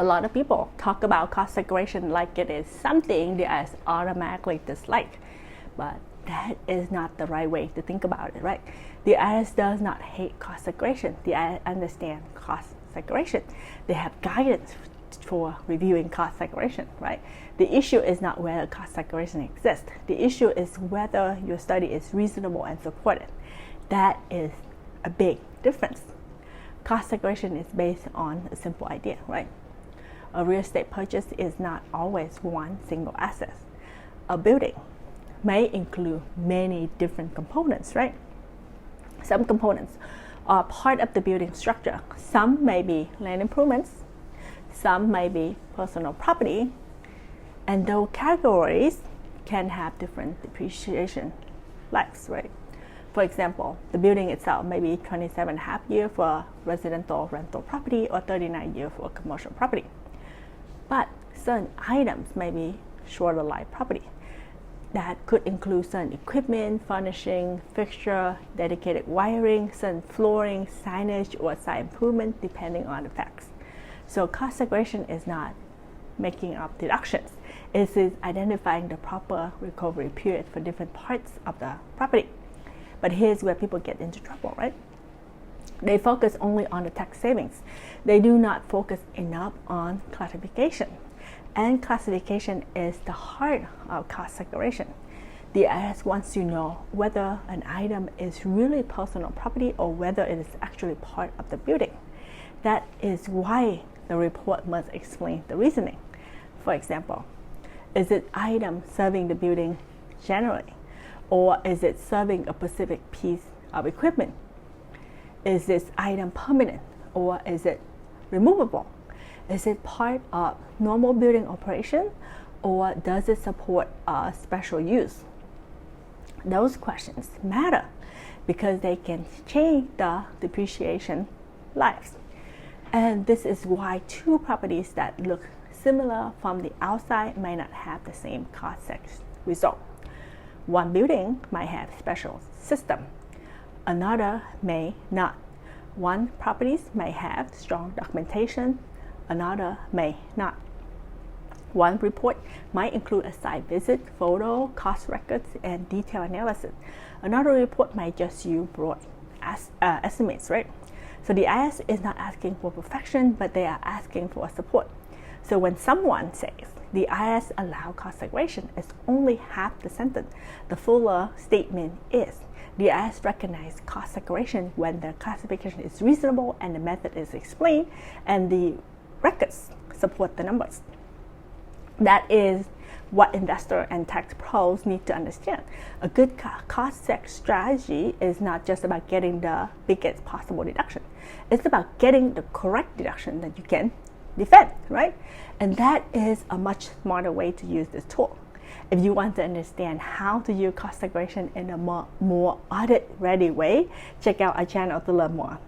A lot of people talk about cost segregation like it is something the IRS automatically dislike, but that is not the right way to think about it, right? The IRS does not hate cost segregation. The IRS understands cost segregation. They have guidance for reviewing cost segregation, right? The issue is not whether cost segregation exists. The issue is whether your study is reasonable and supported. That is a big difference. Cost segregation is based on a simple idea, right? A real estate purchase is not always one single asset. A building may include many different components, right? Some components are part of the building structure. Some may be land improvements. Some may be personal property. And those categories can have different depreciation lives, right? For example, the building itself may be 27.5 years for residential rental property or 39 years for commercial property. But certain items may be shorter life property. That could include certain equipment, furnishing, fixture, dedicated wiring, certain flooring, signage, or site improvement, depending on the facts. So cost segregation is not making up deductions. It is identifying the proper recovery period for different parts of the property. But here's where people get into trouble, right? They focus only on the tax savings. They do not focus enough on classification. And classification is the heart of cost segregation. The IRS wants to know whether an item is really personal property or whether it is actually part of the building. That is why the report must explain the reasoning. For example, is it item serving the building generally, or is it serving a specific piece of equipment? Is this item permanent, or is it removable? Is it part of normal building operation, or does it support a special use? Those questions matter because they can change the depreciation lives. And this is why two properties that look similar from the outside may not have the same cost result. One building might have special system, another may not. One properties may have strong documentation, another may not. One report might include a site visit, photo, cost records, and detailed analysis. Another report might just use broad estimates, right? So the IRS is not asking for perfection, but they are asking for support. So when someone says the IRS allow cost segregation, it's only half the sentence. The fuller statement is the IRS recognizes cost segregation when the classification is reasonable and the method is explained and the records support the numbers. That is what investor and tax pros need to understand. A good cost seg strategy is not just about getting the biggest possible deduction. It's about getting the correct deduction that you can defend, right? And that is a much smarter way to use this tool. If you want to understand how to use cost segregation in a more audit-ready way, check out our channel to learn more.